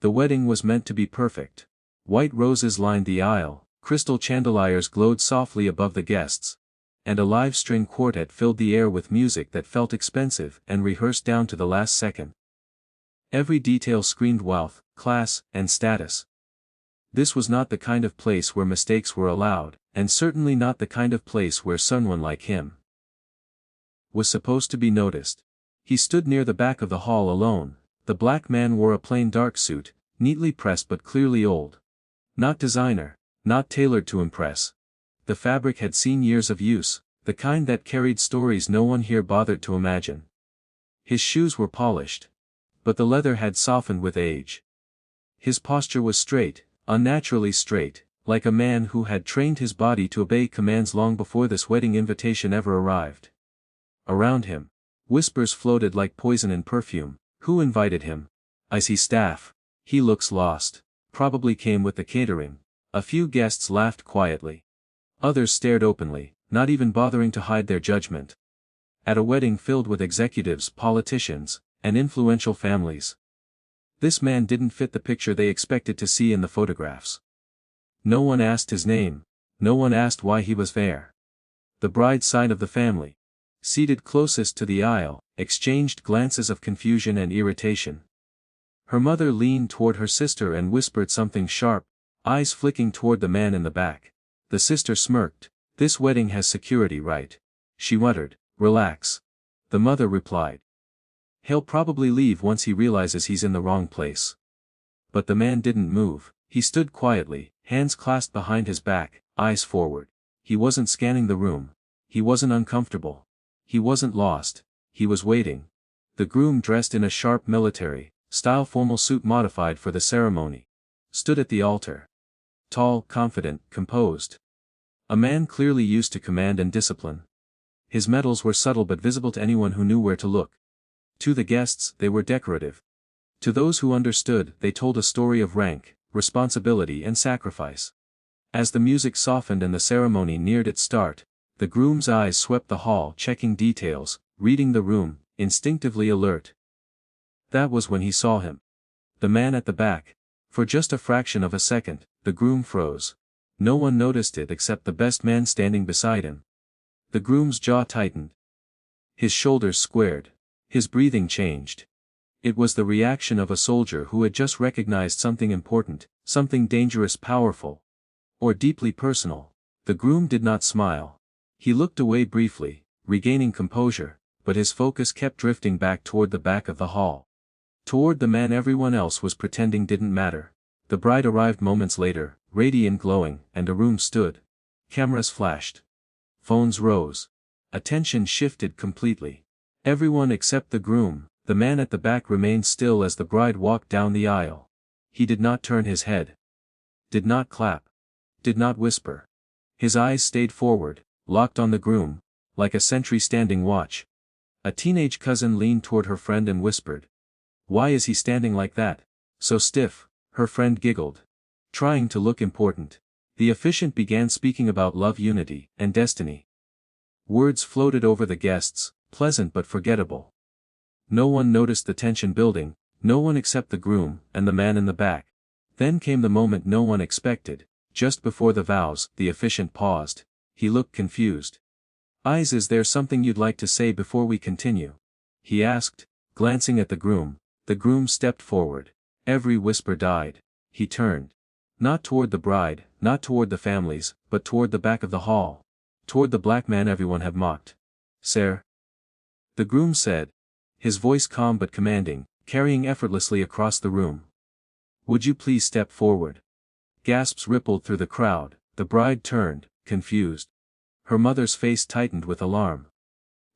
The wedding was meant to be perfect. White roses lined the aisle, crystal chandeliers glowed softly above the guests, and a live string quartet filled the air with music that felt expensive and rehearsed down to the last second. Every detail screamed wealth, class, and status. This was not the kind of place where mistakes were allowed, and certainly not the kind of place where someone like him was supposed to be noticed. He stood near the back of the hall alone. The black man wore a plain dark suit, neatly pressed but clearly old. Not designer, not tailored to impress. The fabric had seen years of use, the kind that carried stories no one here bothered to imagine. His shoes were polished, but the leather had softened with age. His posture was straight, unnaturally straight, like a man who had trained his body to obey commands long before this wedding invitation ever arrived. Around him, whispers floated like poison in perfume. Who invited him? I see staff. He looks lost. Probably came with the catering. A few guests laughed quietly. Others stared openly, not even bothering to hide their judgment. At a wedding filled with executives, politicians, and influential families, this man didn't fit the picture they expected to see in the photographs. No one asked his name. No one asked why he was there. The bride's side of the family, seated closest to the aisle, exchanged glances of confusion and irritation. Her mother leaned toward her sister and whispered something sharp, eyes flicking toward the man in the back. The sister smirked. This wedding has security, right? She muttered, relax. The mother replied, he'll probably leave once he realizes he's in the wrong place. But the man didn't move. He stood quietly, hands clasped behind his back, eyes forward. He wasn't scanning the room. He wasn't uncomfortable. He wasn't lost. He was waiting. The groom, dressed in a sharp military-style formal suit modified for the ceremony, stood at the altar. Tall, confident, composed. A man clearly used to command and discipline. His medals were subtle but visible to anyone who knew where to look. To the guests, they were decorative. To those who understood, they told a story of rank, responsibility and sacrifice. As the music softened and the ceremony neared its start, the groom's eyes swept the hall, checking details, reading the room, instinctively alert. That was when he saw him. The man at the back. For just a fraction of a second, the groom froze. No one noticed it except the best man standing beside him. The groom's jaw tightened. His shoulders squared. His breathing changed. It was the reaction of a soldier who had just recognized something important, something dangerous, powerful, or deeply personal. The groom did not smile. He looked away briefly, regaining composure, but his focus kept drifting back toward the back of the hall. Toward the man everyone else was pretending didn't matter. The bride arrived moments later, radiant, glowing, and a room stood. Cameras flashed. Phones rose. Attention shifted completely. Everyone except the groom. The man at the back remained still as the bride walked down the aisle. He did not turn his head. Did not clap. Did not whisper. His eyes stayed forward, locked on the groom, like a sentry standing watch. A teenage cousin leaned toward her friend and whispered, "Why is he standing like that? So stiff?" Her friend giggled, trying to look important. The officiant began speaking about love, unity, and destiny. Words floated over the guests, pleasant but forgettable. No one noticed the tension building, no one except the groom and the man in the back. Then came the moment no one expected. Just before the vows, the officiant paused. He looked confused. Is there something you'd like to say before we continue?" he asked, glancing at the groom. The groom stepped forward. Every whisper died. He turned. Not toward the bride, not toward the families, but toward the back of the hall. Toward the black man everyone had mocked. "Sir?" the groom said, his voice calm but commanding, carrying effortlessly across the room. "Would you please step forward?" Gasps rippled through the crowd. The bride turned, confused. Her mother's face tightened with alarm.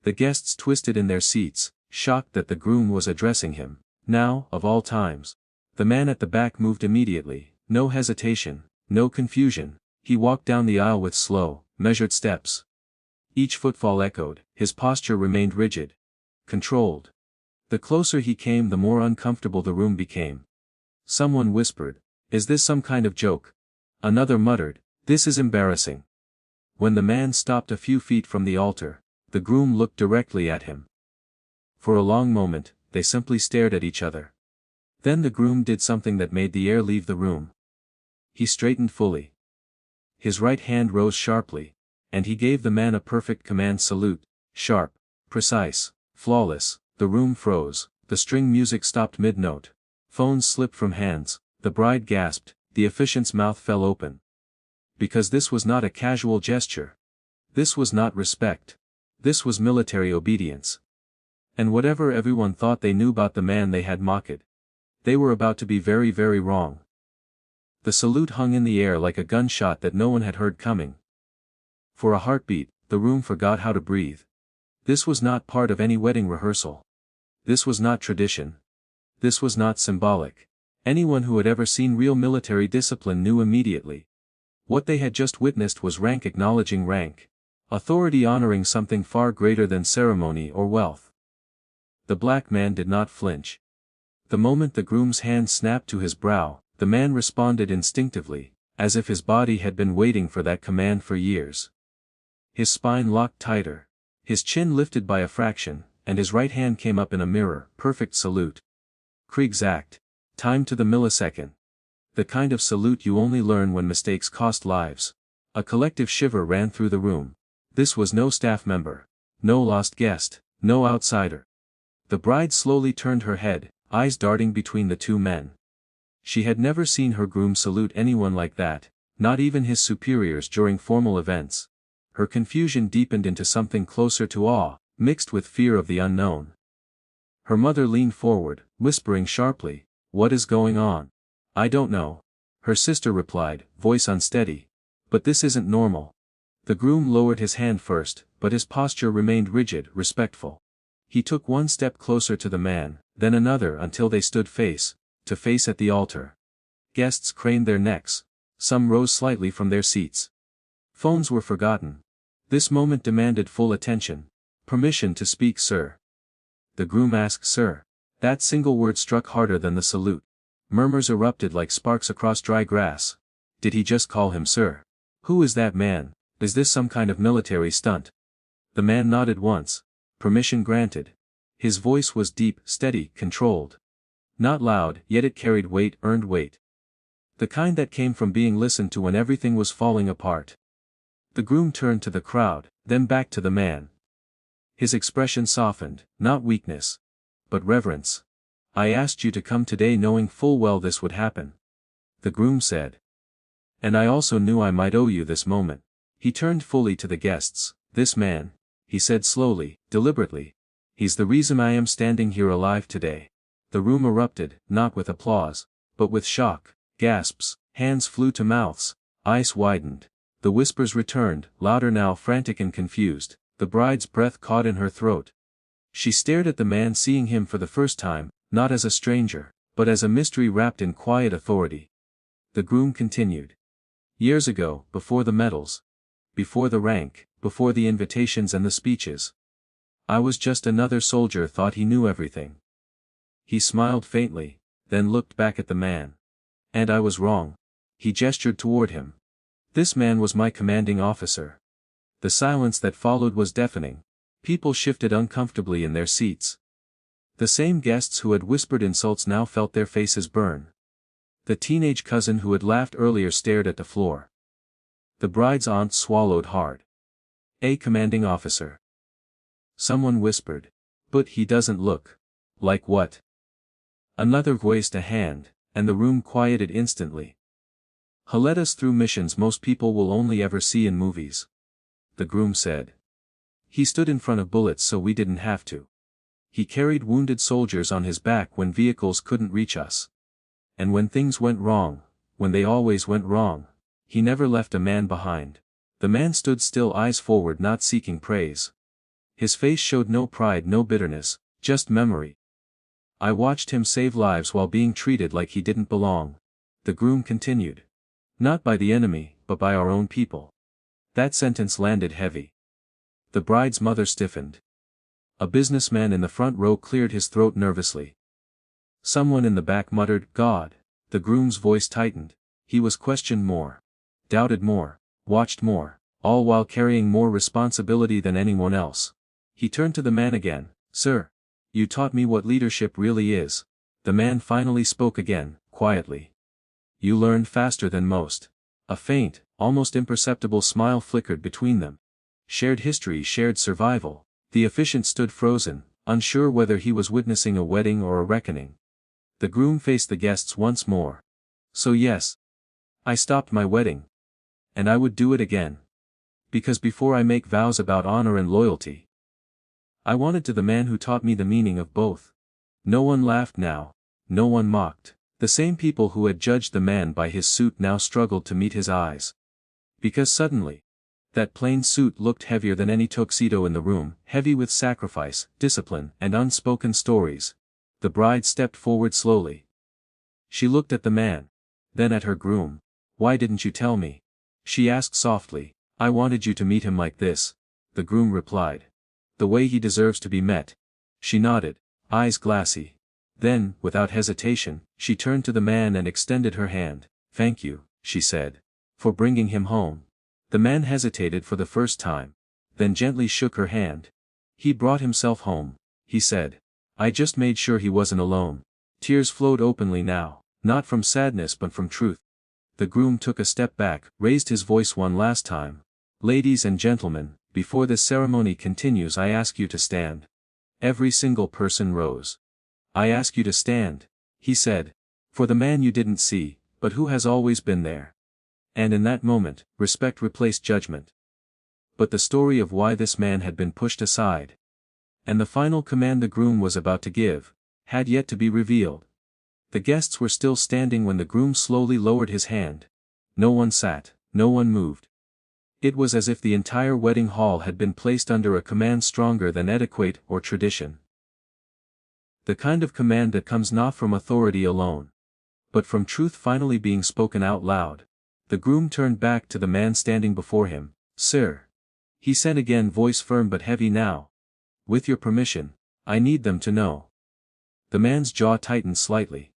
The guests twisted in their seats, shocked that the groom was addressing him. Now, of all times. The man at the back moved immediately, no hesitation, no confusion. He walked down the aisle with slow, measured steps. Each footfall echoed. His posture remained rigid, controlled. The closer he came, the more uncomfortable the room became. Someone whispered, "Is this some kind of joke?" Another muttered, "This is embarrassing." When the man stopped a few feet from the altar, the groom looked directly at him. For a long moment, they simply stared at each other. Then the groom did something that made the air leave the room. He straightened fully. His right hand rose sharply, and he gave the man a perfect command salute, sharp, precise, flawless. The room froze, the string music stopped mid-note. Phones slipped from hands, the bride gasped, the officiant's mouth fell open. Because this was not a casual gesture. This was not respect. This was military obedience. And whatever everyone thought they knew about the man they had mocked, they were about to be very, very wrong. The salute hung in the air like a gunshot that no one had heard coming. For a heartbeat, the room forgot how to breathe. This was not part of any wedding rehearsal. This was not tradition. This was not symbolic. Anyone who had ever seen real military discipline knew immediately. What they had just witnessed was rank acknowledging rank. Authority honoring something far greater than ceremony or wealth. The black man did not flinch. The moment the groom's hand snapped to his brow, the man responded instinctively, as if his body had been waiting for that command for years. His spine locked tighter. His chin lifted by a fraction, and his right hand came up in a mirror, perfect salute. Krieg's act. Time to the millisecond. The kind of salute you only learn when mistakes cost lives. A collective shiver ran through the room. This was no staff member. No lost guest. No outsider. The bride slowly turned her head, eyes darting between the two men. She had never seen her groom salute anyone like that, not even his superiors during formal events. Her confusion deepened into something closer to awe, mixed with fear of the unknown. Her mother leaned forward, whispering sharply, "What is going on?" "I don't know." Her sister replied, voice unsteady. "But this isn't normal." The groom lowered his hand first, but his posture remained rigid, respectful. He took one step closer to the man, then another until they stood face to face at the altar. Guests craned their necks. Some rose slightly from their seats. Phones were forgotten. This moment demanded full attention. "Permission to speak, sir." The groom asked, "Sir." That single word struck harder than the salute. Murmurs erupted like sparks across dry grass. Did he just call him sir? Who is that man? Is this some kind of military stunt? The man nodded once. Permission granted. His voice was deep, steady, controlled. Not loud, yet it carried weight, earned weight. The kind that came from being listened to when everything was falling apart. The groom turned to the crowd, then back to the man. His expression softened, not weakness, but reverence. "I asked you to come today knowing full well this would happen," the groom said. "And I also knew I might owe you this moment." He turned fully to the guests. "This man," he said slowly, deliberately, "he's the reason I am standing here alive today." The room erupted, not with applause, but with shock, gasps, hands flew to mouths, eyes widened. The whispers returned, louder now, frantic and confused. The bride's breath caught in her throat. She stared at the man, seeing him for the first time, not as a stranger, but as a mystery wrapped in quiet authority. The groom continued. "Years ago, before the medals, before the rank, before the invitations and the speeches, I was just another soldier, thought he knew everything." He smiled faintly, then looked back at the man. "And I was wrong." He gestured toward him. "This man was my commanding officer." The silence that followed was deafening. People shifted uncomfortably in their seats. The same guests who had whispered insults now felt their faces burn. The teenage cousin who had laughed earlier stared at the floor. The bride's aunt swallowed hard. "A commanding officer." Someone whispered. "But he doesn't look like what?" Another raised a hand, and the room quieted instantly. "He led us through missions most people will only ever see in movies," the groom said. "He stood in front of bullets so we didn't have to. He carried wounded soldiers on his back when vehicles couldn't reach us. And when things went wrong, when they always went wrong, he never left a man behind." The man stood still, eyes forward, not seeking praise. His face showed no pride, no bitterness, just memory. "I watched him save lives while being treated like he didn't belong," the groom continued. "Not by the enemy, but by our own people." That sentence landed heavy. The bride's mother stiffened. A businessman in the front row cleared his throat nervously. Someone in the back muttered, "God." The groom's voice tightened. He was questioned more, doubted more, watched more, all while carrying more responsibility than anyone else. He turned to the man again. "Sir, you taught me what leadership really is." The man finally spoke again, quietly. You learned faster than most. A faint, almost imperceptible smile flickered between them. Shared history, shared survival. The officiant stood frozen, unsure whether he was witnessing a wedding or a reckoning. The groom faced the guests once more. So yes. I stopped my wedding. And I would do it again. Because before I make vows about honor and loyalty, I wanted to the man who taught me the meaning of both. No one laughed now. No one mocked. The same people who had judged the man by his suit now struggled to meet his eyes. Because suddenly, that plain suit looked heavier than any tuxedo in the room, heavy with sacrifice, discipline, and unspoken stories. The bride stepped forward slowly. She looked at the man. Then at her groom. Why didn't you tell me? She asked softly. I wanted you to meet him like this. The groom replied. The way he deserves to be met. She nodded, eyes glassy. Then, without hesitation, she turned to the man and extended her hand. Thank you, she said. For bringing him home. The man hesitated for the first time. Then gently shook her hand. He brought himself home, he said. I just made sure he wasn't alone. Tears flowed openly now, not from sadness but from truth. The groom took a step back, raised his voice one last time. Ladies and gentlemen, before this ceremony continues I ask you to stand. Every single person rose. I ask you to stand, he said. For the man you didn't see, but who has always been there. And in that moment, respect replaced judgment. But the story of why this man had been pushed aside, and the final command the groom was about to give, had yet to be revealed. The guests were still standing when the groom slowly lowered his hand. No one sat, no one moved. It was as if the entire wedding hall had been placed under a command stronger than etiquette or tradition. The kind of command that comes not from authority alone, but from truth finally being spoken out loud. The groom turned back to the man standing before him. Sir, he said again, voice firm but heavy now. With your permission, I need them to know. The man's jaw tightened slightly.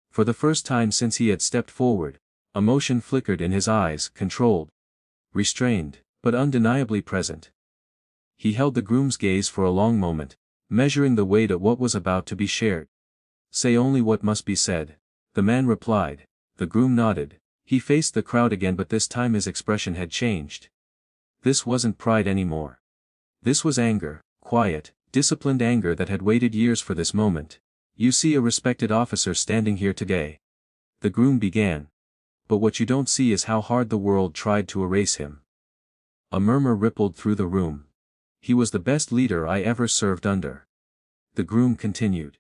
For the first time since he had stepped forward, emotion flickered in his eyes, controlled, restrained, but undeniably present. He held the groom's gaze for a long moment, measuring the weight of what was about to be shared. Say only what must be said, the man replied. The groom nodded. He faced the crowd again, but this time his expression had changed. This wasn't pride anymore. This was anger, quiet, disciplined anger that had waited years for this moment. You see a respected officer standing here today. The groom began. But what you don't see is how hard the world tried to erase him. A murmur rippled through the room. He was the best leader I ever served under. The groom continued.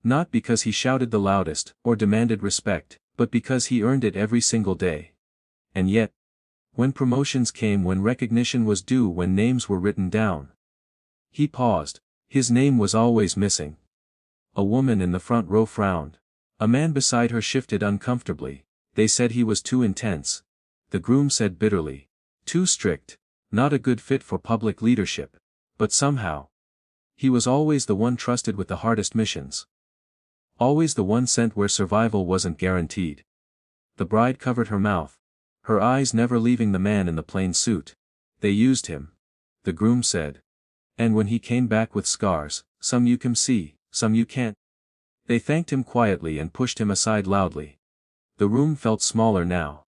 Not because he shouted the loudest, or demanded respect, but because he earned it every single day. And yet, when promotions came, when recognition was due, when names were written down, he paused. His name was always missing. A woman in the front row frowned. A man beside her shifted uncomfortably. They said he was too intense. The groom said bitterly. Too strict. Not a good fit for public leadership. But somehow, he was always the one trusted with the hardest missions. Always the one sent where survival wasn't guaranteed. The bride covered her mouth, her eyes never leaving the man in the plain suit. They used him, the groom said. And when he came back with scars, some you can see, some you can't. They thanked him quietly and pushed him aside loudly. The room felt smaller now.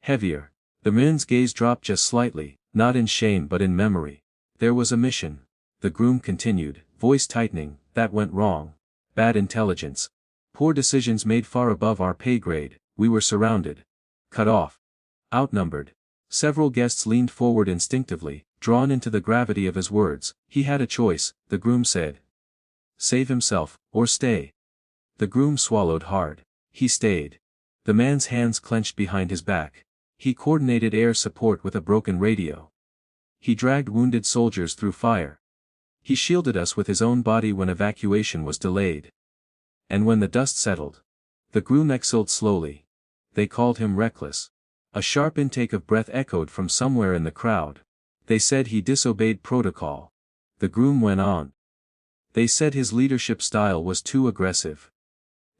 Heavier. The man's gaze dropped just slightly, not in shame but in memory. There was a mission. The groom continued, voice tightening, that went wrong. Bad intelligence. Poor decisions made far above our pay grade. We were surrounded. Cut off. Outnumbered. Several guests leaned forward instinctively, drawn into the gravity of his words. He had a choice, the groom said. Save himself, or stay. The groom swallowed hard. He stayed. The man's hands clenched behind his back. He coordinated air support with a broken radio. He dragged wounded soldiers through fire. He shielded us with his own body when evacuation was delayed. And when the dust settled, the groom exhaled slowly. They called him reckless. A sharp intake of breath echoed from somewhere in the crowd. They said he disobeyed protocol. The groom went on. They said his leadership style was too aggressive.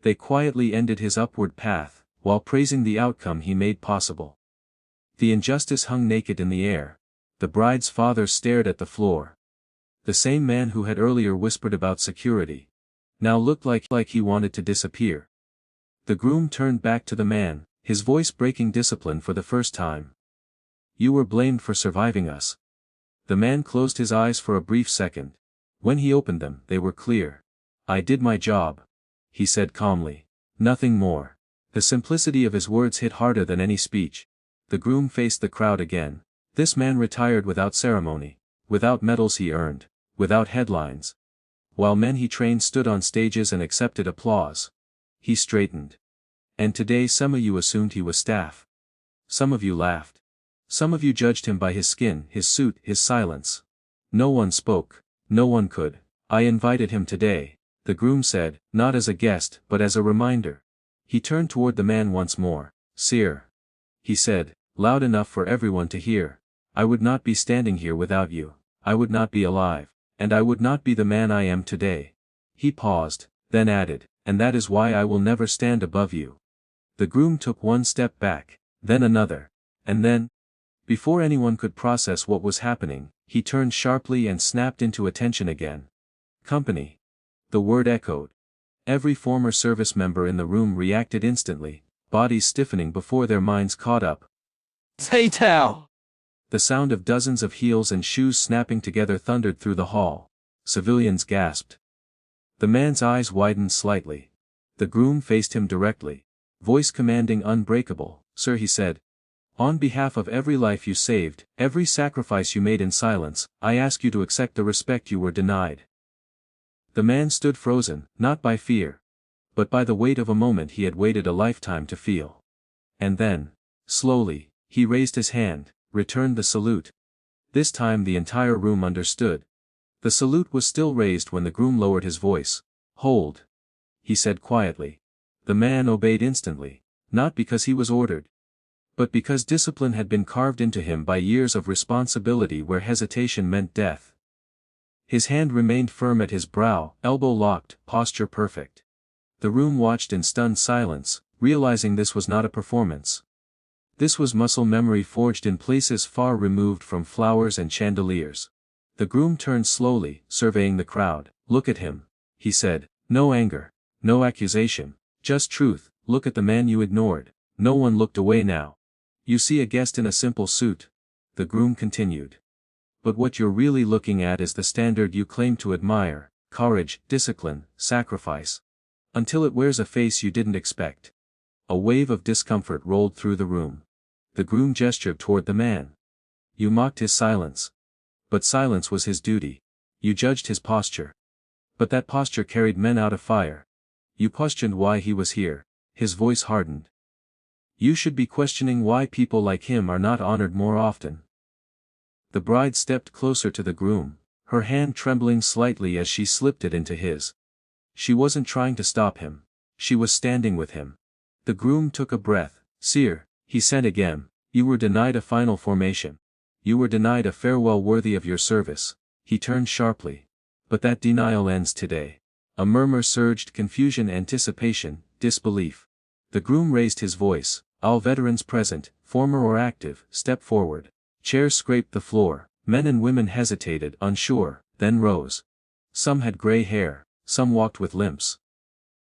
They quietly ended his upward path, while praising the outcome he made possible. The injustice hung naked in the air. The bride's father stared at the floor. The same man who had earlier whispered about security. now looked like he wanted to disappear. The groom turned back to the man, his voice breaking discipline for the first time. You were blamed for surviving us. The man closed his eyes for a brief second. When he opened them, they were clear. I did my job, he said calmly. Nothing more. The simplicity of his words hit harder than any speech. The groom faced the crowd again. This man retired without ceremony, without medals he earned, without headlines. While men he trained stood on stages and accepted applause. He straightened. And today some of you assumed he was staff. Some of you laughed. Some of you judged him by his skin, his suit, his silence. No one spoke. No one could. I invited him today, the groom said, not as a guest but as a reminder. He turned toward the man once more. Sir, he said, loud enough for everyone to hear, I would not be standing here without you. I would not be alive, and I would not be the man I am today. He paused, then added, and that is why I will never stand above you. The groom took one step back, then another, and then, before anyone could process what was happening, he turned sharply and snapped into attention again. Company. The word echoed. Every former service member in the room reacted instantly, bodies stiffening before their minds caught up. Takeout! The sound of dozens of heels and shoes snapping together thundered through the hall. Civilians gasped. The man's eyes widened slightly. The groom faced him directly. Voice commanding, unbreakable. Sir, he said. On behalf of every life you saved, every sacrifice you made in silence, I ask you to accept the respect you were denied. The man stood frozen, not by fear, but by the weight of a moment he had waited a lifetime to feel. And then, slowly, he raised his hand, returned the salute. This time the entire room understood. The salute was still raised when the groom lowered his voice. Hold, he said quietly. The man obeyed instantly, not because he was ordered, but because discipline had been carved into him by years of responsibility where hesitation meant death. His hand remained firm at his brow, elbow locked, posture perfect. The room watched in stunned silence, realizing this was not a performance. This was muscle memory forged in places far removed from flowers and chandeliers. The groom turned slowly, surveying the crowd. Look at him, he said. No anger, no accusation, just truth. Look at the man you ignored. No one looked away now. You see a guest in a simple suit, the groom continued. But what you're really looking at is the standard you claim to admire: courage, discipline, sacrifice. Until it wears a face you didn't expect. A wave of discomfort rolled through the room. The groom gestured toward the man. You mocked his silence. But silence was his duty. You judged his posture. But that posture carried men out of fire. You questioned why he was here. His voice hardened. You should be questioning why people like him are not honored more often. The bride stepped closer to the groom, her hand trembling slightly as she slipped it into his. She wasn't trying to stop him. She was standing with him. The groom took a breath. Sir, he said again, you were denied a final formation. You were denied a farewell worthy of your service. He turned sharply. But that denial ends today. A murmur surged: confusion, anticipation, disbelief. The groom raised his voice. All veterans present, former or active, step forward. Chairs scraped the floor. Men and women hesitated, unsure, then rose. Some had gray hair, some walked with limps.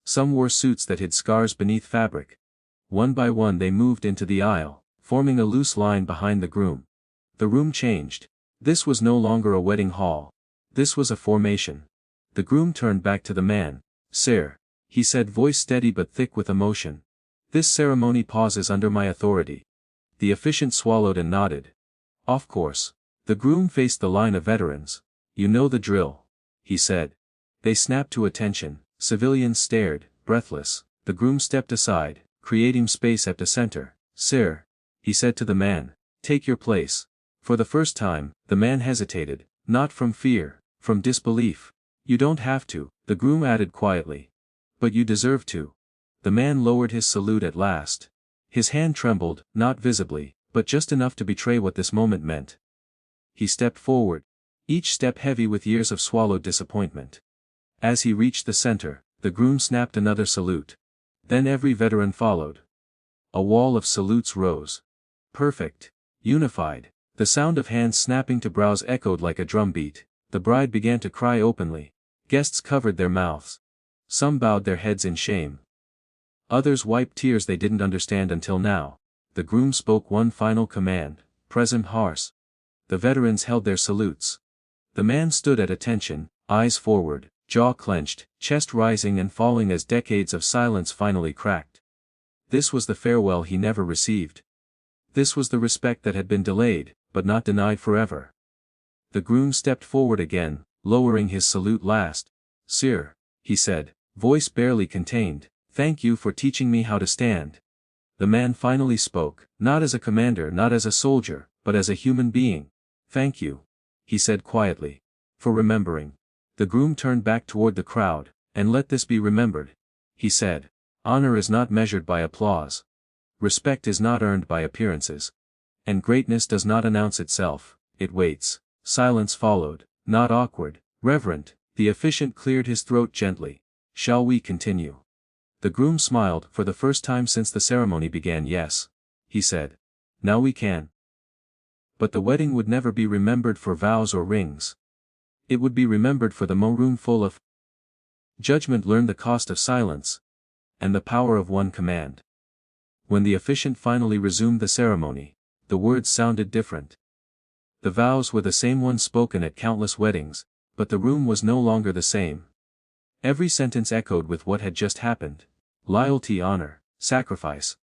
Some wore suits that hid scars beneath fabric. One by one they moved into the aisle, forming a loose line behind the groom. The room changed. This was no longer a wedding hall. This was a formation. The groom turned back to the man. Sir, he said, voice steady but thick with emotion. This ceremony pauses under my authority. The officiant swallowed and nodded. Of course. The groom faced the line of veterans. You know the drill, he said. They snapped to attention. Civilians stared, breathless. The groom stepped aside, creating space at the center. Sir, he said to the man, take your place. For the first time, the man hesitated, not from fear, from disbelief. You don't have to, the groom added quietly. But you deserve to. The man lowered his salute at last. His hand trembled, not visibly, but just enough to betray what this moment meant. He stepped forward, each step heavy with years of swallowed disappointment. As he reached the center, the groom snapped another salute. Then every veteran followed. A wall of salutes rose. Perfect. Unified. The sound of hands snapping to brows echoed like a drumbeat. The bride began to cry openly. Guests covered their mouths. Some bowed their heads in shame. Others wiped tears they didn't understand until now. The groom spoke one final command, "Present Hars." The veterans held their salutes. The man stood at attention, eyes forward, jaw clenched, chest rising and falling as decades of silence finally cracked. This was the farewell he never received. This was the respect that had been delayed, but not denied forever. The groom stepped forward again, lowering his salute last. "Sir," he said, voice barely contained, "thank you for teaching me how to stand." The man finally spoke, not as a commander, not as a soldier, but as a human being. "Thank you," he said quietly, "for remembering." The groom turned back toward the crowd, "And let this be remembered," he said. "Honor is not measured by applause. Respect is not earned by appearances. And greatness does not announce itself, it waits." Silence followed, not awkward, reverent. The officiant cleared his throat gently. "Shall we continue?" The groom smiled. "For the first time since the ceremony began, yes," he said. "Now we can." But the wedding would never be remembered for vows or rings. It would be remembered for the room full of judgment learned the cost of silence, and the power of one command. When the officiant finally resumed the ceremony, the words sounded different. The vows were the same ones spoken at countless weddings, but the room was no longer the same. Every sentence echoed with what had just happened. Loyalty, honor, sacrifice.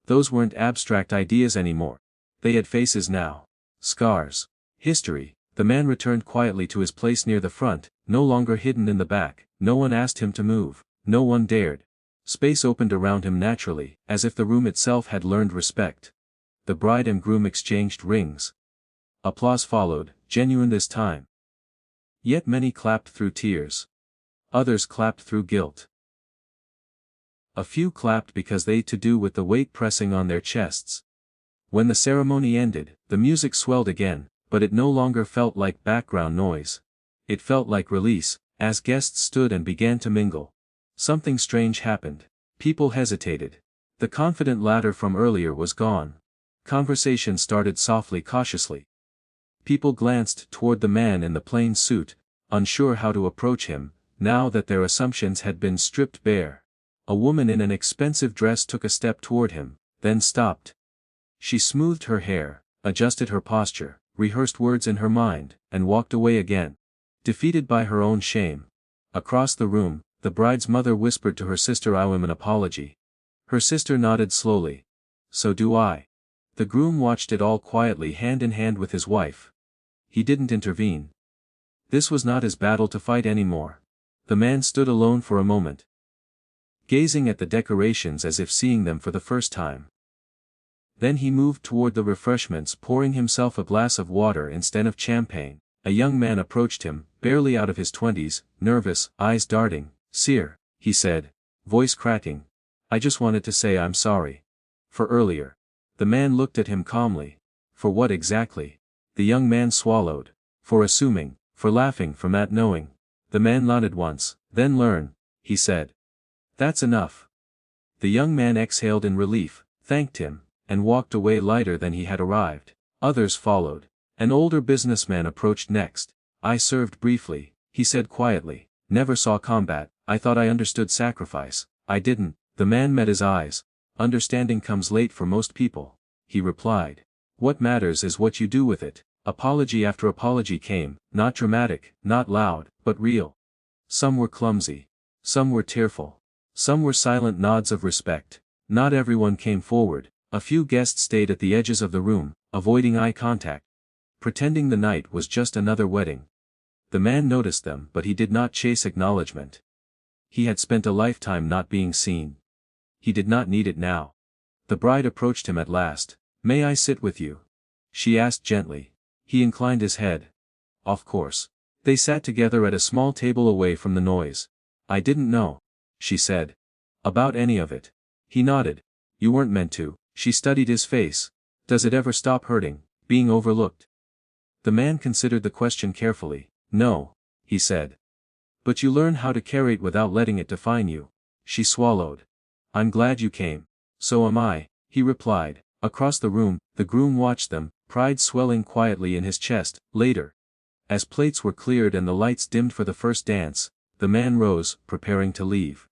Those weren't abstract ideas anymore. They had faces now. Scars. History. The man returned quietly to his place near the front, no longer hidden in the back. No one asked him to move. No one dared. Space opened around him naturally, as if the room itself had learned respect. The bride and groom exchanged rings. Applause followed, genuine this time. Yet many clapped through tears. Others clapped through guilt. A few clapped because they had to do with the weight pressing on their chests. When the ceremony ended, the music swelled again, but it no longer felt like background noise. It felt like release, as guests stood and began to mingle. Something strange happened. People hesitated. The confident ladder from earlier was gone. Conversation started softly, cautiously. People glanced toward the man in the plain suit, unsure how to approach him, now that their assumptions had been stripped bare. A woman in an expensive dress took a step toward him, then stopped. She smoothed her hair, adjusted her posture, rehearsed words in her mind, and walked away again. Defeated by her own shame. Across the room, the bride's mother whispered to her sister, "I owe him an apology." Her sister nodded slowly. "So do I." The groom watched it all quietly, hand in hand with his wife. He didn't intervene. This was not his battle to fight anymore. The man stood alone for a moment, gazing at the decorations as if seeing them for the first time. Then he moved toward the refreshments, pouring himself a glass of water instead of champagne. A young man approached him, barely out of his 20s, nervous, eyes darting. "Sir," he said, voice cracking, "I just wanted to say I'm sorry. For earlier." The man looked at him calmly. "For what exactly?" The young man swallowed. "For assuming, for laughing, for not knowing." The man nodded once. "Then learn," he said. "That's enough." The young man exhaled in relief, thanked him, and walked away lighter than he had arrived. Others followed. An older businessman approached next. "I served briefly," he said quietly. "Never saw combat. I thought I understood sacrifice. I didn't." The man met his eyes. "Understanding comes late for most people," he replied. "What matters is what you do with it." Apology after apology came, not dramatic, not loud, but real. Some were clumsy. Some were tearful. Some were silent nods of respect. Not everyone came forward. A few guests stayed at the edges of the room, avoiding eye contact, pretending the night was just another wedding. The man noticed them, but he did not chase acknowledgement. He had spent a lifetime not being seen. He did not need it now. The bride approached him at last. "May I sit with you?" she asked gently. He inclined his head. "Of course." They sat together at a small table away from the noise. "I didn't know," she said, "about any of it." He nodded. "You weren't meant to." She studied his face. "Does it ever stop hurting, being overlooked?" The man considered the question carefully. "No," he said. "But you learn how to carry it without letting it define you." She swallowed. "I'm glad you came." "So am I," he replied. Across the room, the groom watched them, pride swelling quietly in his chest. Later, as plates were cleared and the lights dimmed for the first dance, The man rose, preparing to leave.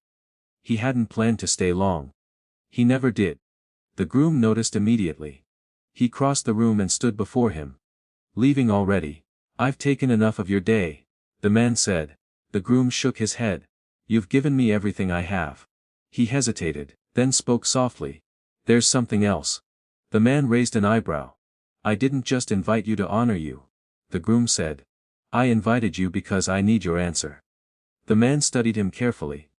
He hadn't planned to stay long. He never did. The groom noticed immediately. He crossed the room and stood before him. Leaving already? I've taken enough of your day, the man said. The groom shook his head. You've given me everything I have. He hesitated, then spoke softly. There's something else. The man raised an eyebrow. I didn't just invite you to honor you, the groom said. I invited you because I need your answer. The man studied him carefully.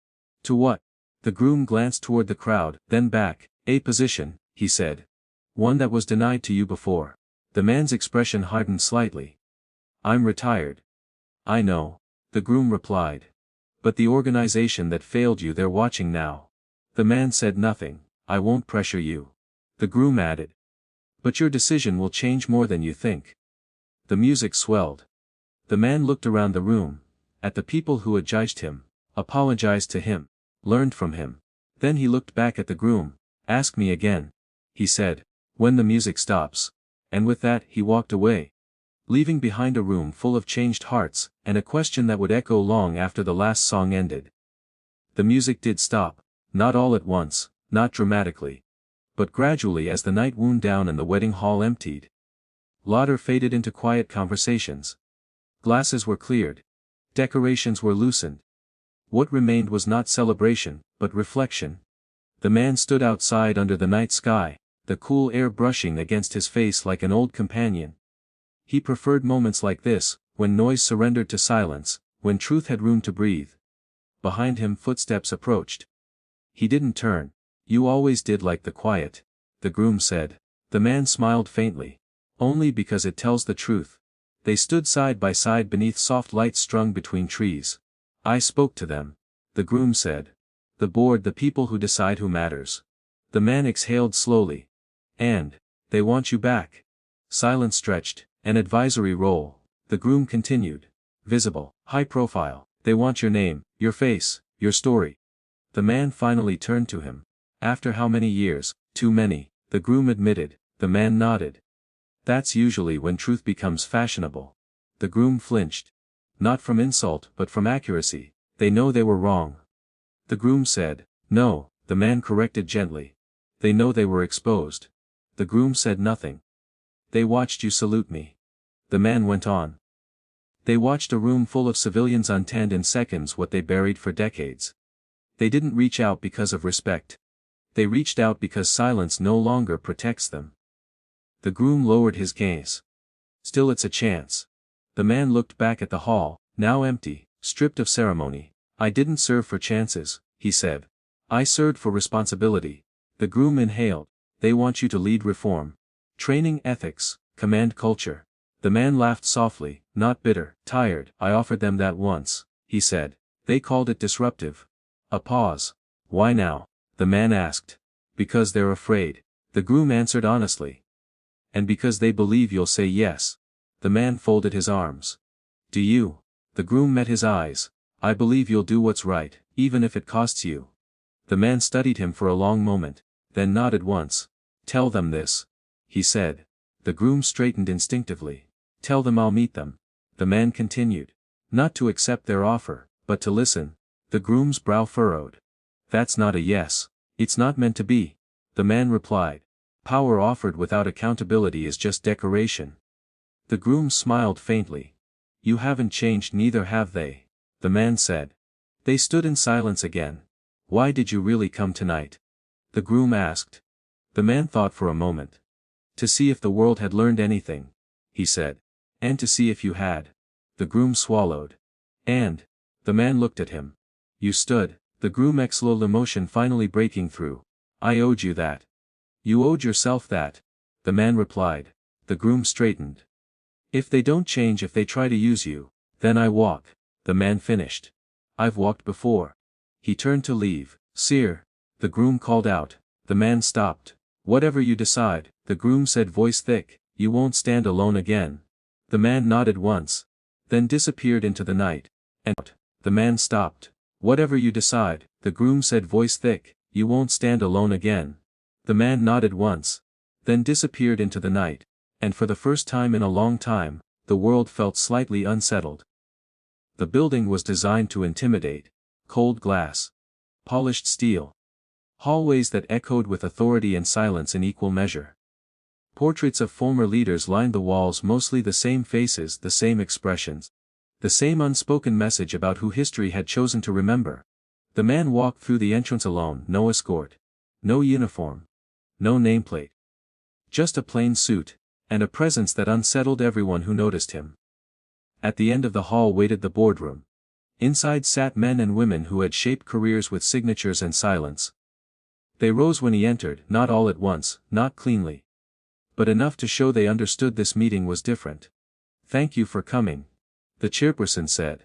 To what? The groom glanced toward the crowd, then back. A position, he said. One that was denied to you before. The man's expression hardened slightly. I'm retired. I know, the groom replied. But the organization that failed you, they're watching now. The man said nothing. I won't pressure you. The groom added. But your decision will change more than you think. The music swelled. The man looked around the room, at the people who had judged him, apologized to him, learned from him. Then he looked back at the groom. Ask me again, he said, when the music stops. And with that he walked away, leaving behind a room full of changed hearts, and a question that would echo long after the last song ended. The music did stop, not all at once, not dramatically, but gradually as the night wound down and the wedding hall emptied. Laughter faded into quiet conversations. Glasses were cleared. Decorations were loosened. What remained was not celebration, but reflection. The man stood outside under the night sky, the cool air brushing against his face like an old companion. He preferred moments like this, when noise surrendered to silence, when truth had room to breathe. Behind him footsteps approached. He didn't turn. You always did like the quiet, the groom said. The man smiled faintly. Only because it tells the truth. They stood side by side beneath soft lights strung between trees. I spoke to them, the groom said. The board, the people who decide who matters. The man exhaled slowly. And, they want you back. Silence stretched. An advisory role, the groom continued. Visible, high profile, they want your name, your face, your story. The man finally turned to him. After how many years? Too many, the groom admitted. The man nodded. That's usually when truth becomes fashionable. The groom flinched. Not from insult but from accuracy. They know they were wrong. The groom said. No, the man corrected gently. They know they were exposed. The groom said nothing. They watched you salute me. The man went on. They watched a room full of civilians untend in seconds what they buried for decades. They didn't reach out because of respect. They reached out because silence no longer protects them. The groom lowered his gaze. Still, it's a chance. The man looked back at the hall, now empty, stripped of ceremony. I didn't serve for chances, he said. I served for responsibility. The groom inhaled. They want you to lead reform. Training ethics, command culture. The man laughed softly, not bitter. Tired. I offered them that once, he said. They called it disruptive. A pause. Why now? The man asked. Because they're afraid. The groom answered honestly. And because they believe you'll say yes. The man folded his arms. Do you? The groom met his eyes. I believe you'll do what's right, even if it costs you. The man studied him for a long moment, then nodded once. Tell them this, he said. The groom straightened instinctively. Tell them I'll meet them. The man continued. Not to accept their offer, but to listen. The groom's brow furrowed. That's not a yes. It's not meant to be. The man replied. Power offered without accountability is just decoration. The groom smiled faintly. You haven't changed, neither have they. The man said. They stood in silence again. Why did you really come tonight? The groom asked. The man thought for a moment. To see if the world had learned anything, he said. And to see if you had. The groom swallowed. And? The man looked at him. You stood. The groom exhaled, emotion finally breaking through. I owed you that. You owed yourself that. The man replied. The groom straightened. If they don't change, if they try to use you, then I walk. The man finished. I've walked before. He turned to leave. Sir, the groom called out. The man stopped. Whatever you decide, the groom said, voice thick, you won't stand alone again. The man nodded once, then disappeared into the night. And the man stopped. Whatever you decide, the groom said, voice thick, you won't stand alone again. The man nodded once, then disappeared into the night. And for the first time in a long time, the world felt slightly unsettled. The building was designed to intimidate. Cold glass. Polished steel. Hallways that echoed with authority and silence in equal measure. Portraits of former leaders lined the walls, mostly the same faces, the same expressions. The same unspoken message about who history had chosen to remember. The man walked through the entrance alone, no escort. No uniform. No nameplate. Just a plain suit, and a presence that unsettled everyone who noticed him. At the end of the hall waited the boardroom. Inside sat men and women who had shaped careers with signatures and silence. They rose when he entered, not all at once, not cleanly. But enough to show they understood this meeting was different. "Thank you for coming," the chairperson said.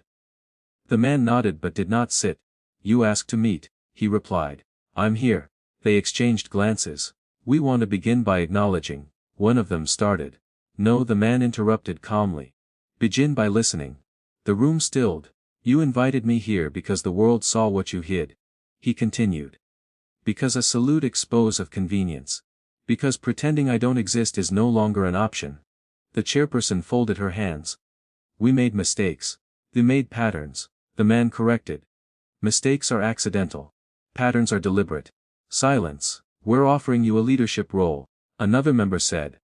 The man nodded but did not sit. "You asked to meet," he replied. "I'm here." They exchanged glances. "We want to begin by acknowledging," one of them started. "No," the man interrupted calmly. "Begin by listening." The room stilled. "You invited me here because the world saw what you hid," he continued. "Because a salute expose of convenience. Because pretending I don't exist is no longer an option." The chairperson folded her hands. "We made mistakes. We made patterns," the man corrected. "Mistakes are accidental. Patterns are deliberate." Silence. "We're offering you a leadership role," another member said.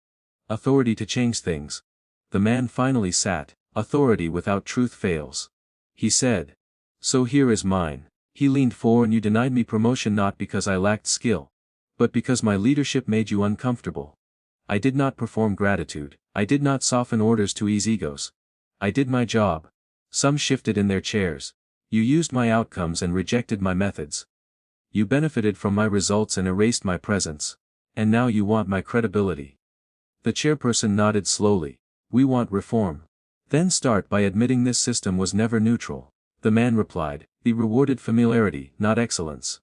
"Authority to change things." The man finally sat. "Authority without truth fails," he said. "So here is mine." He leaned forward. "And you denied me promotion not because I lacked skill, but because my leadership made you uncomfortable. I did not perform gratitude. I did not soften orders to ease egos. I did my job. Some shifted in their chairs. You used my outcomes and rejected my methods. You benefited from my results and erased my presence. And now you want my credibility." The chairperson nodded slowly. "We want reform." "Then start by admitting this system was never neutral." The man replied. "He rewarded familiarity, not excellence."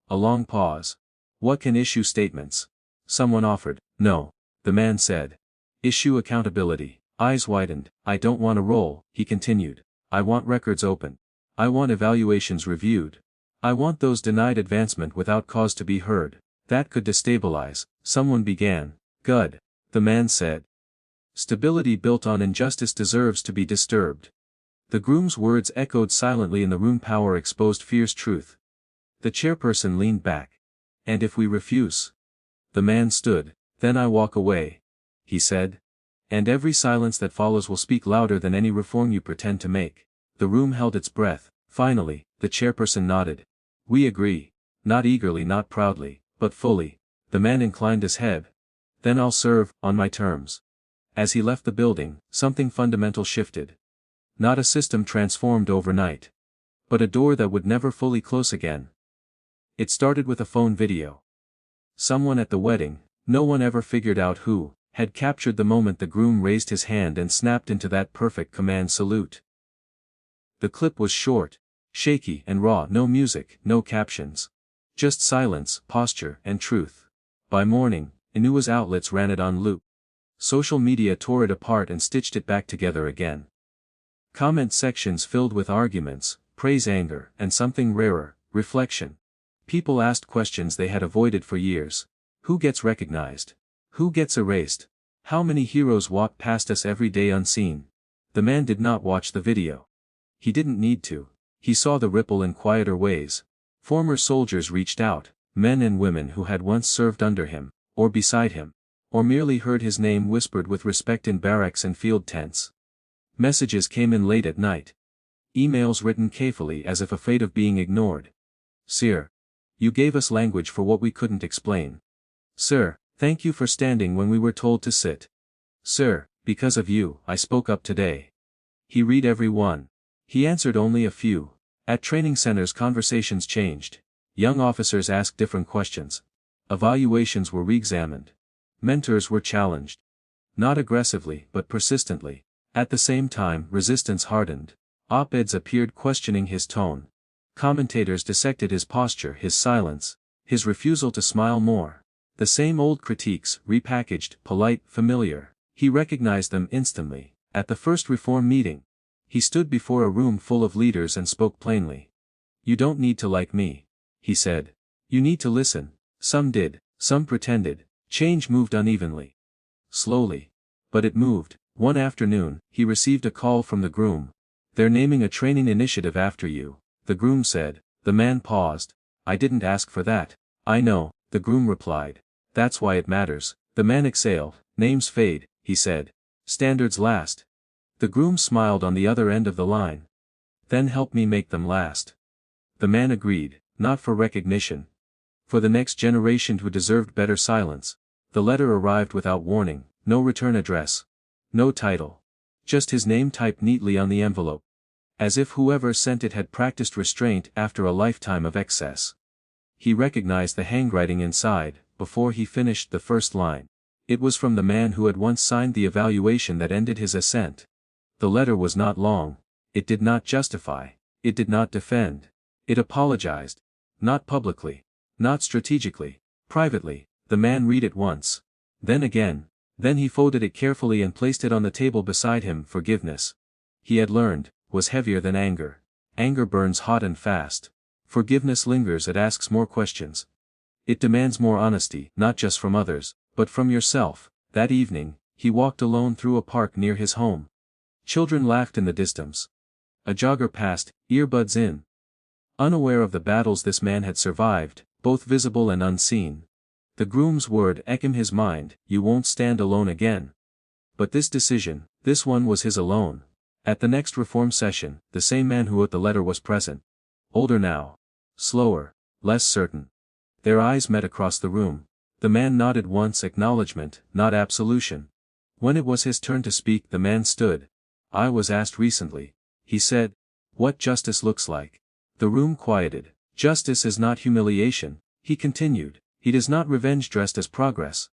A long pause. "What can issue statements?" someone offered. "No," the man said. "Issue accountability." Eyes widened. "I don't want a role," he continued. "I want records open. I want evaluations reviewed. I want those denied advancement without cause to be heard." "That could destabilize," someone began. "Good," the man said. "Stability built on injustice deserves to be disturbed." The groom's words echoed silently in the room. Power exposed fierce truth. The chairperson leaned back. "And if we refuse?" The man stood. "Then I walk away," he said. "And every silence that follows will speak louder than any reform you pretend to make." The room held its breath. Finally, the chairperson nodded. "We agree." Not eagerly, not proudly, but fully. The man inclined his head. "Then I'll serve, on my terms." As he left the building, something fundamental shifted. Not a system transformed overnight, but a door that would never fully close again. It started with a phone video. Someone at the wedding, no one ever figured out who, had captured the moment the groom raised his hand and snapped into that perfect command salute. The clip was short, shaky and raw. No music, no captions. Just silence, posture, and truth. By morning, Inua's outlets ran it on loop. Social media tore it apart and stitched it back together again. Comment sections filled with arguments, praise, anger, and something rarer, reflection. People asked questions they had avoided for years. Who gets recognized? Who gets erased? How many heroes walk past us every day unseen? The man did not watch the video. He didn't need to. He saw the ripple in quieter ways. Former soldiers reached out, men and women who had once served under him, or beside him, or merely heard his name whispered with respect in barracks and field tents. Messages came in late at night. Emails written carefully as if afraid of being ignored. "Sir, you gave us language for what we couldn't explain." "Sir, thank you for standing when we were told to sit." "Sir, because of you, I spoke up today." He read every one. He answered only a few. At training centers conversations changed. Young officers asked different questions. Evaluations were re-examined. Mentors were challenged. Not aggressively, but persistently. At the same time, resistance hardened. Op-eds appeared questioning his tone. Commentators dissected his posture, his silence, his refusal to smile more. The same old critiques, repackaged, polite, familiar. He recognized them instantly. At the first reform meeting, he stood before a room full of leaders and spoke plainly. "You don't need to like me," he said. "You need to listen." Some did, some pretended. Change moved unevenly. Slowly. But it moved. One afternoon, he received a call from the groom. They're naming a training initiative after you, the groom said. The man paused. I didn't ask for that. I know, the groom replied. That's why it matters. The man exhaled. Names fade, he said. Standards last. The groom smiled on the other end of the line. Then help me make them last. The man agreed, not for recognition. For the next generation who deserved better silence. The letter arrived without warning, no return address. No title. Just his name typed neatly on the envelope. As if whoever sent it had practiced restraint after a lifetime of excess. He recognized the handwriting inside, before he finished the first line. It was from the man who had once signed the evaluation that ended his ascent. The letter was not long. It did not justify. It did not defend. It apologized. Not publicly. Not strategically. Privately. The man read it once. Then again. Then he folded it carefully and placed it on the table beside him. Forgiveness, he had learned, was heavier than anger. Anger burns hot and fast. Forgiveness lingers. It asks more questions. It demands more honesty, not just from others, but from yourself. That evening, he walked alone through a park near his home. Children laughed in the distance. A jogger passed, earbuds in. Unaware of the battles this man had survived, both visible and unseen. The groom's word echoed in his mind, you won't stand alone again. But this decision, this one was his alone. At the next reform session, the same man who wrote the letter was present. Older now. Slower. Less certain. Their eyes met across the room. The man nodded once, acknowledgement, not absolution. When it was his turn to speak, the man stood. I was asked recently, he said, what justice looks like. The room quieted. Justice is not humiliation, he continued. It is not revenge dressed as progress.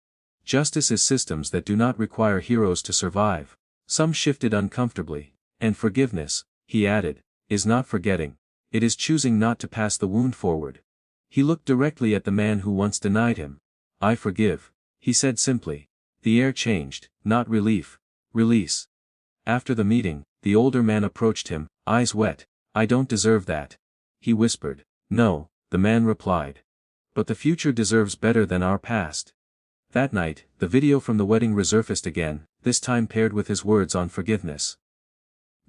Justice is systems that do not require heroes to survive. Some shifted uncomfortably. And forgiveness, he added, is not forgetting. It is choosing not to pass the wound forward. He looked directly at the man who once denied him. I forgive, he said simply. The air changed, not relief. Release. After the meeting, the older man approached him, eyes wet. I don't deserve that. He whispered. No, the man replied. But the future deserves better than our past. That night, the video from the wedding resurfaced again, this time paired with his words on forgiveness.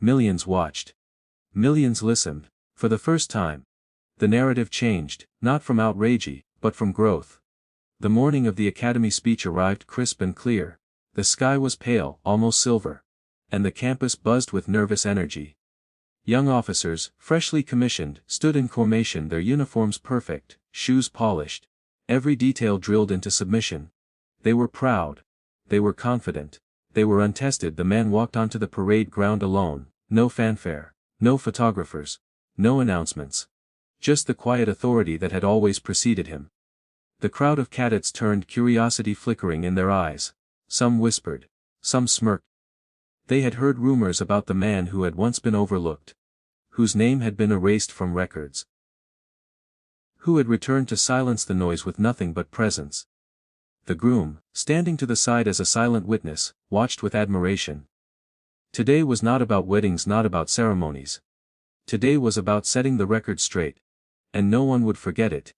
Millions watched. Millions listened. For the first time. The narrative changed, not from outrage, but from growth. The morning of the Academy speech arrived crisp and clear. The sky was pale, almost silver. And the campus buzzed with nervous energy. Young officers, freshly commissioned, stood in formation, their uniforms perfect, shoes polished. Every detail drilled into submission. They were proud. They were confident. They were untested. The man walked onto the parade ground alone, no fanfare, no photographers, no announcements. Just the quiet authority that had always preceded him. The crowd of cadets turned, curiosity flickering in their eyes. Some whispered. Some smirked. They had heard rumors about the man who had once been overlooked. Whose name had been erased from records. Who had returned to silence the noise with nothing but presence. The groom, standing to the side as a silent witness, watched with admiration. Today was not about weddings, not about ceremonies. Today was about setting the record straight. And no one would forget it.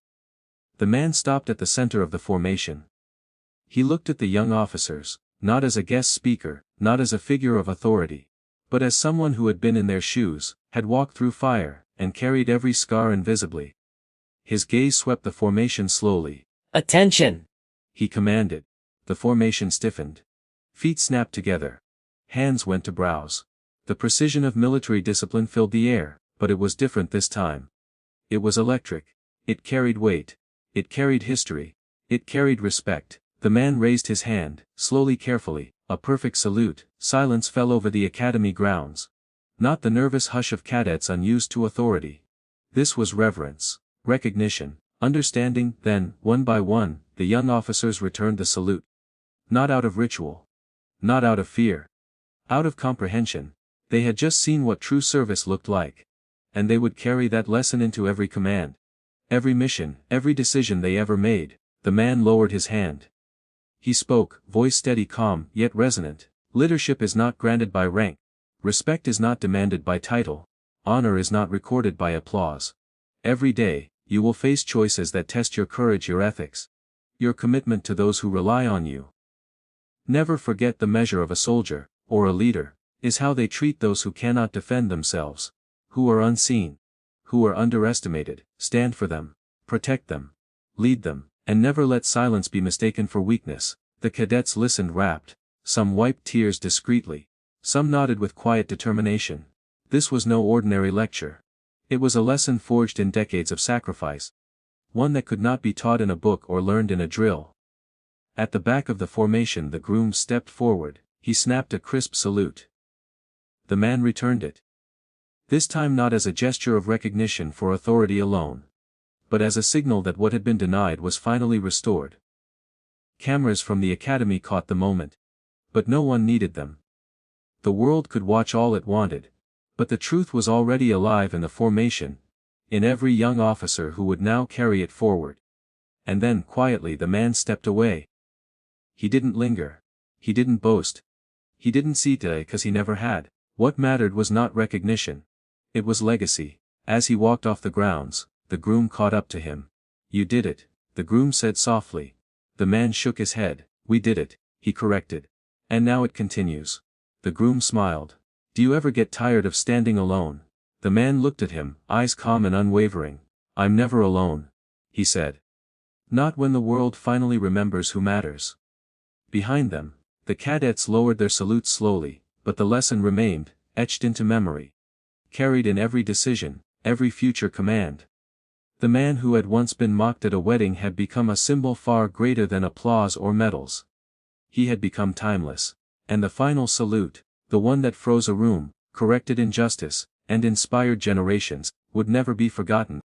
The man stopped at the center of the formation. He looked at the young officers, not as a guest speaker, not as a figure of authority, but as someone who had been in their shoes, had walked through fire, and carried every scar invisibly. His gaze swept the formation slowly. Attention! He commanded. The formation stiffened. Feet snapped together. Hands went to brows. The precision of military discipline filled the air, but it was different this time. It was electric. It carried weight. It carried history. It carried respect. The man raised his hand, slowly, carefully, a perfect salute. Silence fell over the academy grounds. Not the nervous hush of cadets unused to authority. This was reverence, recognition, understanding. Then, one by one, the young officers returned the salute. Not out of ritual. Not out of fear. Out of comprehension. They had just seen what true service looked like. And they would carry that lesson into every command. Every mission, every decision they ever made. The man lowered his hand. He spoke, voice steady, calm, yet resonant. Leadership is not granted by rank. Respect is not demanded by title. Honor is not recorded by applause. Every day, you will face choices that test your courage, your ethics. Your commitment to those who rely on you. Never forget the measure of a soldier, or a leader, is how they treat those who cannot defend themselves, who are unseen, who are underestimated. Stand for them, protect them, lead them, and never let silence be mistaken for weakness. The cadets listened rapt, some wiped tears discreetly, some nodded with quiet determination. This was no ordinary lecture. It was a lesson forged in decades of sacrifice. One that could not be taught in a book or learned in a drill. At the back of the formation the groom stepped forward, he snapped a crisp salute. The man returned it. This time not as a gesture of recognition for authority alone, but as a signal that what had been denied was finally restored. Cameras from the academy caught the moment. But no one needed them. The world could watch all it wanted, but the truth was already alive in the formation, in every young officer who would now carry it forward. And then quietly the man stepped away. He didn't linger. He didn't boast. He didn't see today because he never had. What mattered was not recognition. It was legacy. As he walked off the grounds, the groom caught up to him. You did it, the groom said softly. The man shook his head. We did it, he corrected. And now it continues. The groom smiled. Do you ever get tired of standing alone? The man looked at him, eyes calm and unwavering. I'm never alone, he said. Not when the world finally remembers who matters. Behind them, the cadets lowered their salutes slowly, but the lesson remained, etched into memory. Carried in every decision, every future command. The man who had once been mocked at a wedding had become a symbol far greater than applause or medals. He had become timeless. And the final salute, the one that froze a room, corrected injustice, and inspired generations, would never be forgotten.